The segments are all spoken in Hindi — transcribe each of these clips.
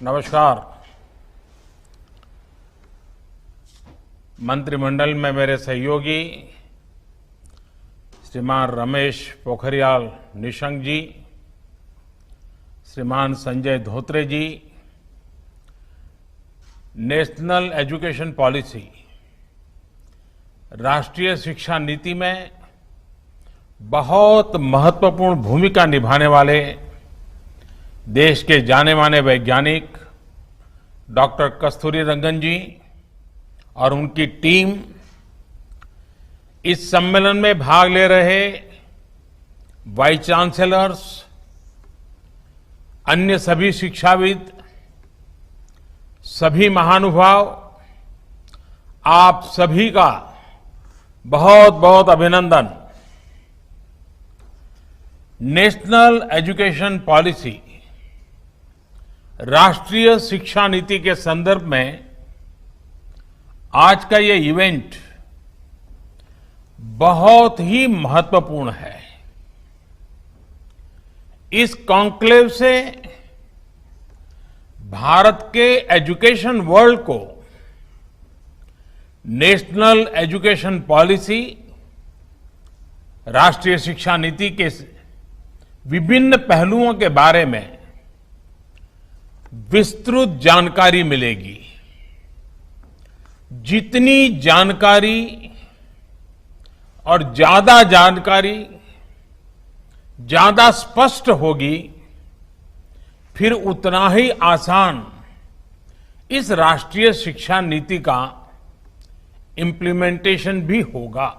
नमस्कार। मंत्रिमंडल में मेरे सहयोगी श्रीमान रमेश पोखरियाल निशंक जी, श्रीमान संजय धोत्रे जी, नेशनल एजुकेशन पॉलिसी राष्ट्रीय शिक्षा नीति में बहुत महत्वपूर्ण भूमिका निभाने वाले देश के जाने माने वैज्ञानिक डॉक्टर कस्तूरीरंगन जी और उनकी टीम, इस सम्मेलन में भाग ले रहे वाइस चांसलर्स, अन्य सभी शिक्षाविद, सभी महानुभाव, आप सभी का बहुत बहुत अभिनंदन। नेशनल एजुकेशन पॉलिसी राष्ट्रीय शिक्षा नीति के संदर्भ में आज का ये इवेंट बहुत ही महत्वपूर्ण है। इस कॉन्क्लेव से भारत के एजुकेशन वर्ल्ड को नेशनल एजुकेशन पॉलिसी, राष्ट्रीय शिक्षा नीति के विभिन्न पहलुओं के बारे में विस्तृत जानकारी मिलेगी। जितनी जानकारी और ज्यादा जानकारी ज्यादा स्पष्ट होगी, फिर उतना ही आसान इस राष्ट्रीय शिक्षा नीति का इम्प्लीमेंटेशन भी होगा।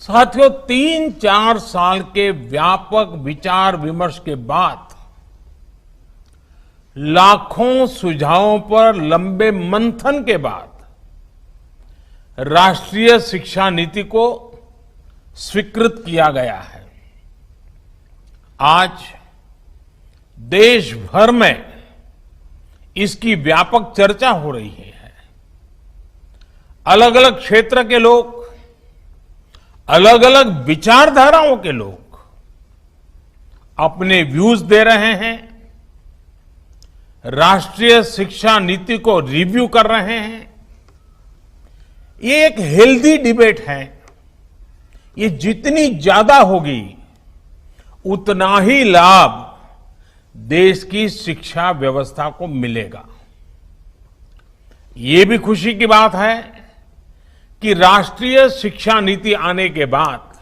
साथियों, 3-4 साल के व्यापक विचार विमर्श के बाद लाखों सुझावों पर लंबे मंथन के बाद राष्ट्रीय शिक्षा नीति को स्वीकृत किया गया है। आज देश भर में इसकी व्यापक चर्चा हो रही है। अलग अलग क्षेत्र के लोग, अलग अलग विचारधाराओं के लोग अपने व्यूज दे रहे हैं, राष्ट्रीय शिक्षा नीति को रिव्यू कर रहे हैं। ये एक हेल्दी डिबेट है। ये जितनी ज्यादा होगी उतना ही लाभ देश की शिक्षा व्यवस्था को मिलेगा। ये भी खुशी की बात है कि राष्ट्रीय शिक्षा नीति आने के बाद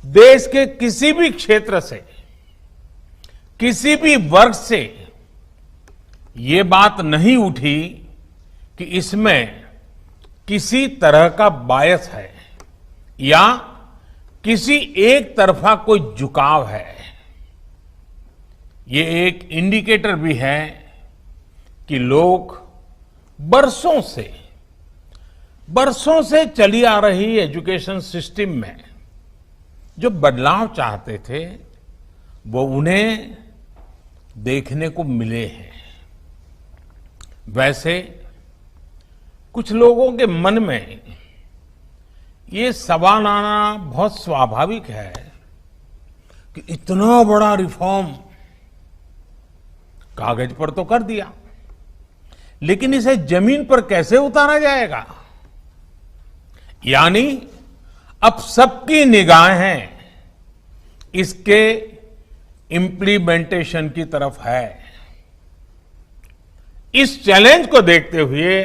देश के किसी भी क्षेत्र से, किसी भी वर्ग से ये बात नहीं उठी कि इसमें किसी तरह का बायस है या किसी एक तरफा कोई झुकाव है। ये एक इंडिकेटर भी है कि लोग बरसों से चली आ रही एजुकेशन सिस्टम में जो बदलाव चाहते थे, वो उन्हें देखने को मिले हैं। वैसे कुछ लोगों के मन में ये सवाल आना बहुत स्वाभाविक है कि इतना बड़ा रिफॉर्म कागज पर तो कर दिया, लेकिन इसे जमीन पर कैसे उतारा जाएगा? यानी अब सबकी निगाहें इसके इम्प्लीमेंटेशन की तरफ है। इस चैलेंज को देखते हुए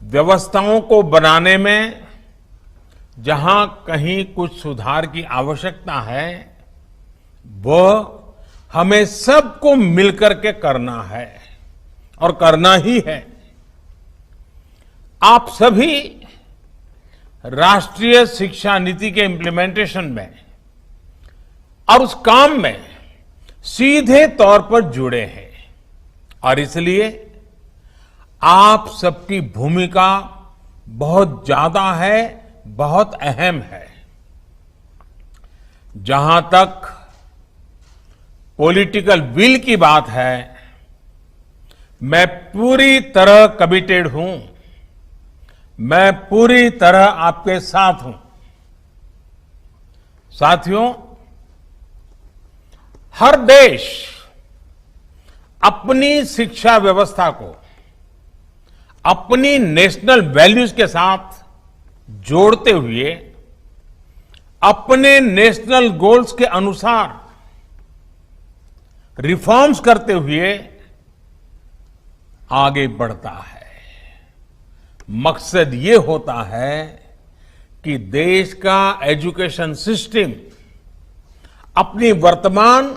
व्यवस्थाओं को बनाने में जहां कहीं कुछ सुधार की आवश्यकता है, वह हमें सबको मिलकर के करना है और करना ही है। आप सभी राष्ट्रीय शिक्षा नीति के इम्प्लीमेंटेशन में और उस काम में सीधे तौर पर जुड़े हैं और इसलिए आप सबकी भूमिका बहुत ज्यादा है, बहुत अहम है। जहां तक पॉलिटिकल विल की बात है, मैं पूरी तरह कमिटेड हूं, मैं पूरी तरह आपके साथ हूं। साथियों, हर देश अपनी शिक्षा व्यवस्था को अपनी नेशनल वैल्यूज के साथ जोड़ते हुए अपने नेशनल गोल्स के अनुसार रिफॉर्म्स करते हुए आगे बढ़ता है। मकसद ये होता है कि देश का एजुकेशन सिस्टम अपनी वर्तमान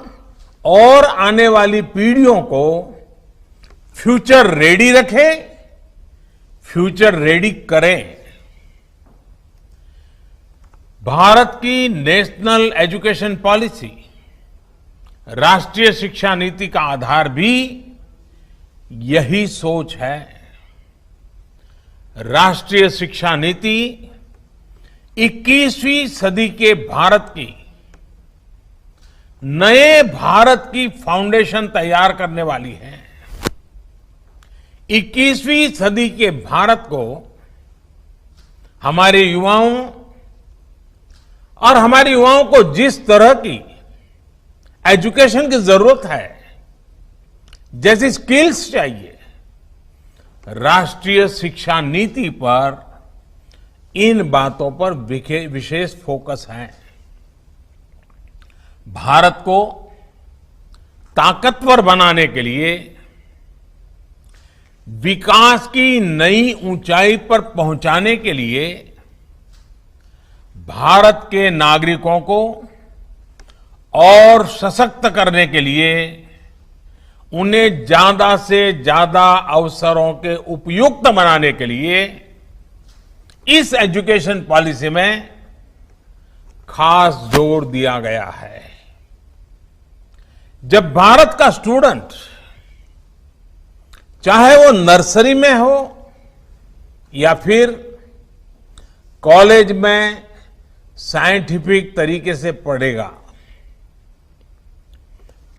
और आने वाली पीढ़ियों को फ्यूचर रेडी रखे, फ्यूचर रेडी करें। भारत की नेशनल एजुकेशन पॉलिसी, राष्ट्रीय शिक्षा नीति का आधार भी यही सोच है। राष्ट्रीय शिक्षा नीति 21वीं सदी के भारत की नए भारत की फाउंडेशन तैयार करने वाली है। 21वीं सदी के भारत को हमारे युवाओं और हमारे युवाओं को जिस तरह की एजुकेशन की जरूरत है, जैसी स्किल्स चाहिए, राष्ट्रीय शिक्षा नीति पर इन बातों पर विशेष फोकस है। भारत को ताकतवर बनाने के लिए, विकास की नई ऊंचाई पर पहुंचाने के लिए भारत के नागरिकों को और सशक्त करने के लिए उन्हें ज्यादा से ज्यादा अवसरों के उपयुक्त बनाने के लिए इस एजुकेशन पॉलिसी में खास जोर दिया गया है। जब भारत का स्टूडेंट, चाहे वो नर्सरी में हो या फिर कॉलेज में साइंटिफिक तरीके से पढ़ेगा,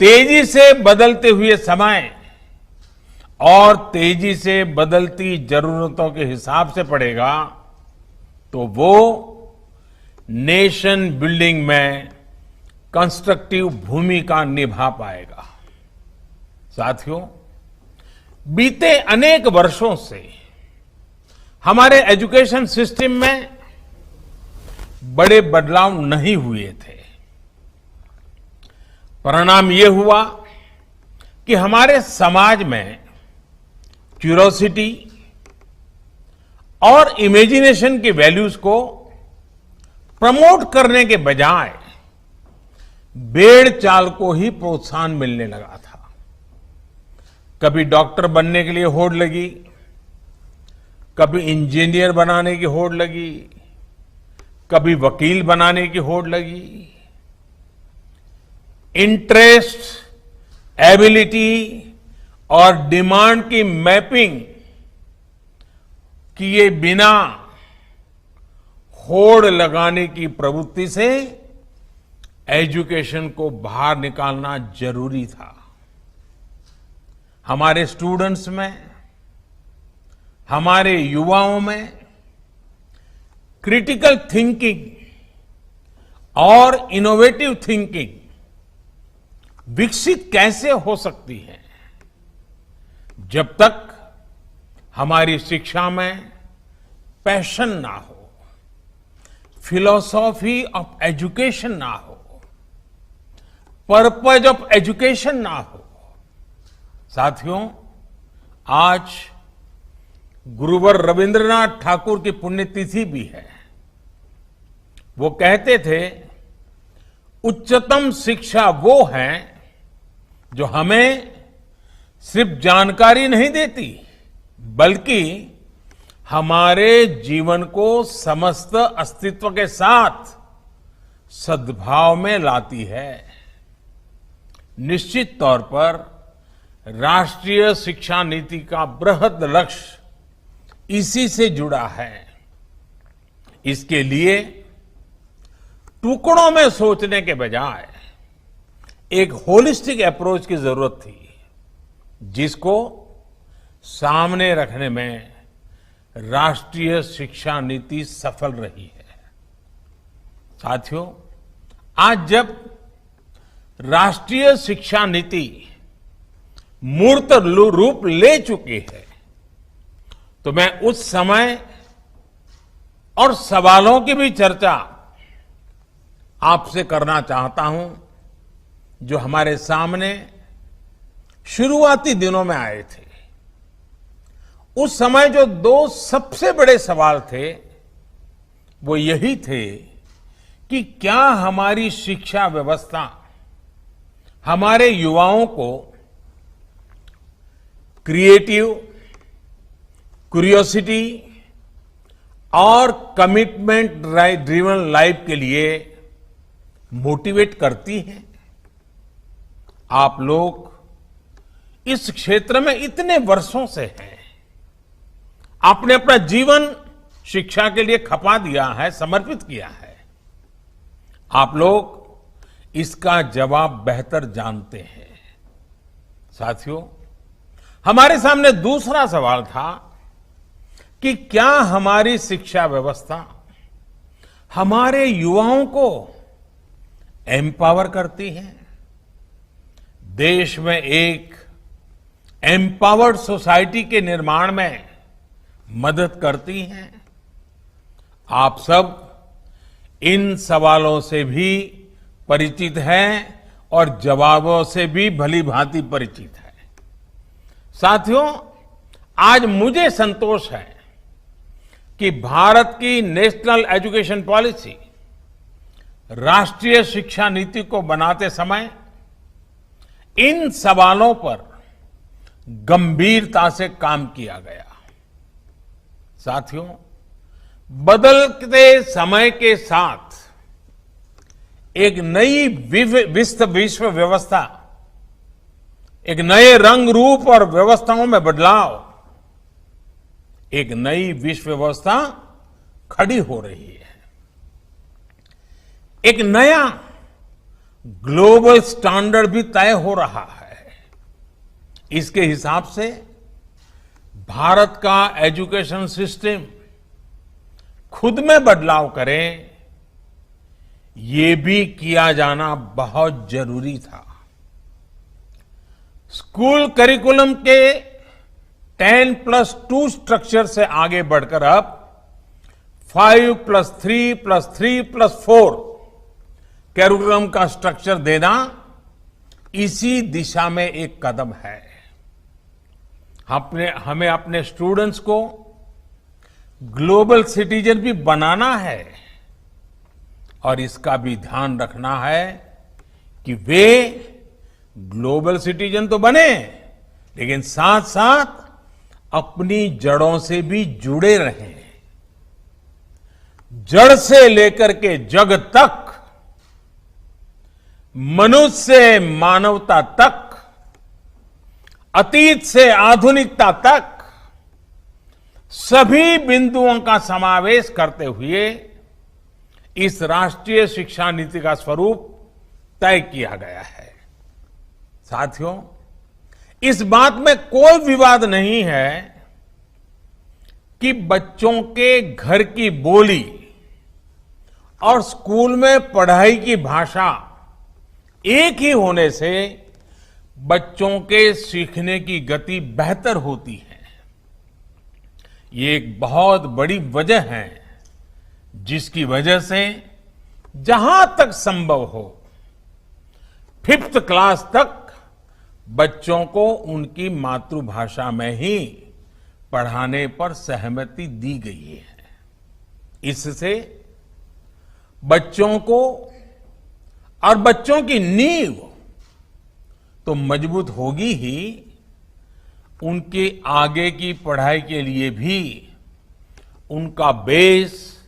तेजी से बदलते हुए समय और तेजी से बदलती जरूरतों के हिसाब से पढ़ेगा, तो वो नेशन बिल्डिंग में कंस्ट्रक्टिव भूमिका निभा पाएगा। साथियों, बीते अनेक वर्षों से हमारे एजुकेशन सिस्टम में बड़े बदलाव नहीं हुए थे। परिणाम ये हुआ कि हमारे समाज में क्यूरोसिटी और इमेजिनेशन की वैल्यूज को प्रमोट करने के बजाय भेड़ चाल को ही प्रोत्साहन मिलने लगा था। कभी डॉक्टर बनने के लिए होड़ लगी, कभी इंजीनियर बनाने की होड़ लगी, कभी वकील बनाने की होड़ लगी। इंटरेस्ट, एबिलिटी और डिमांड की मैपिंग किए बिना होड़ लगाने की प्रवृत्ति से एजुकेशन को बाहर निकालना जरूरी था। हमारे स्टूडेंट्स में, हमारे युवाओं में क्रिटिकल थिंकिंग और इनोवेटिव थिंकिंग विकसित कैसे हो सकती है, जब तक हमारी शिक्षा में पैशन ना हो, फिलॉसॉफी ऑफ एजुकेशन ना हो, पर्पज ऑफ एजुकेशन ना हो। साथियों, आज गुरुवर रविंद्रनाथ ठाकुर की पुण्यतिथि भी है। वो कहते थे, उच्चतम शिक्षा वो है जो हमें सिर्फ जानकारी नहीं देती, बल्कि हमारे जीवन को समस्त अस्तित्व के साथ सद्भाव में लाती है। निश्चित तौर पर राष्ट्रीय शिक्षा नीति का बृहद लक्ष्य इसी से जुड़ा है। इसके लिए टुकड़ों में सोचने के बजाय एक होलिस्टिक अप्रोच की जरूरत थी, जिसको सामने रखने में राष्ट्रीय शिक्षा नीति सफल रही है। साथियों, आज जब राष्ट्रीय शिक्षा नीति मूर्त रूप ले चुकी है। तो मैं उस समय और सवालों की भी चर्चा आपसे करना चाहता हूं जो हमारे सामने शुरुआती दिनों में आए थे। उस समय जो दो सबसे बड़े सवाल थे वो यही थे कि क्या हमारी शिक्षा व्यवस्था हमारे युवाओं को क्रिएटिव, क्यूरियोसिटी और कमिटमेंट ड्रिवन लाइफ के लिए मोटिवेट करती है। आप लोग इस क्षेत्र में इतने वर्षों से हैं, आपने अपना जीवन शिक्षा के लिए खपा दिया है, समर्पित किया है। आप लोग इसका जवाब बेहतर जानते हैं। साथियों, हमारे सामने दूसरा सवाल था कि क्या हमारी शिक्षा व्यवस्था हमारे युवाओं को एम्पावर करती है, देश में एक एम्पावर्ड सोसाइटी के निर्माण में मदद करती है। आप सब इन सवालों से भी परिचित हैं और जवाबों से भी भली भांति परिचित है। साथियों, आज मुझे संतोष है कि भारत की नेशनल एजुकेशन पॉलिसी, राष्ट्रीय शिक्षा नीति को बनाते समय इन सवालों पर गंभीरता से काम किया गया। साथियों, बदलते समय के साथ एक नई विश्व व्यवस्था, एक नए रंग रूप और व्यवस्थाओं में बदलाव, एक नई विश्व व्यवस्था खड़ी हो रही है। एक नया ग्लोबल स्टैंडर्ड भी तय हो रहा है। इसके हिसाब से भारत का एजुकेशन सिस्टम खुद में बदलाव करे, ये भी किया जाना बहुत जरूरी था। स्कूल करिकुलम के 10+2 स्ट्रक्चर से आगे बढ़कर अब 5+3+3+4 करिकुलम का स्ट्रक्चर देना इसी दिशा में एक कदम है। हमें अपने स्टूडेंट्स को ग्लोबल सिटीजन भी बनाना है और इसका भी ध्यान रखना है कि वे ग्लोबल सिटीजन तो बने, लेकिन साथ साथ अपनी जड़ों से भी जुड़े रहें। जड़ से लेकर के जग तक, मनुष्य से मानवता तक, अतीत से आधुनिकता तक सभी बिंदुओं का समावेश करते हुए इस राष्ट्रीय शिक्षा नीति का स्वरूप तय किया गया है। साथियों, इस बात में कोई विवाद नहीं है कि बच्चों के घर की बोली और स्कूल में पढ़ाई की भाषा एक ही होने से बच्चों के सीखने की गति बेहतर होती है। ये एक बहुत बड़ी वजह है जिसकी वजह से जहां तक संभव हो 5th क्लास तक बच्चों को उनकी मातृभाषा में ही पढ़ाने पर सहमति दी गई है। इससे बच्चों को और बच्चों की नींव तो मजबूत होगी ही, उनके आगे की पढ़ाई के लिए भी उनका बेस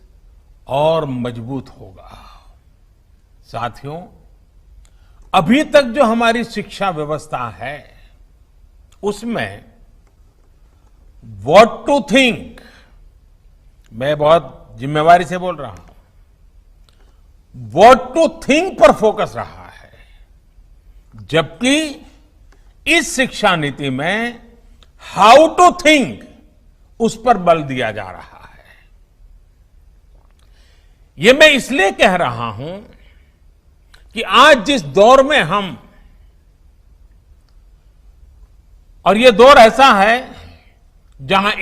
और मजबूत होगा। साथियों, अभी तक जो हमारी शिक्षा व्यवस्था है उसमें व्हाट टू थिंक, मैं बहुत जिम्मेवारी से बोल रहा हूं, व्हाट टू थिंक पर फोकस रहा है, जबकि इस शिक्षा नीति में हाउ टू थिंक उस पर बल दिया जा रहा है। यह मैं इसलिए कह रहा हूं कि आज जिस दौर में हम और ये दौर ऐसा है जहां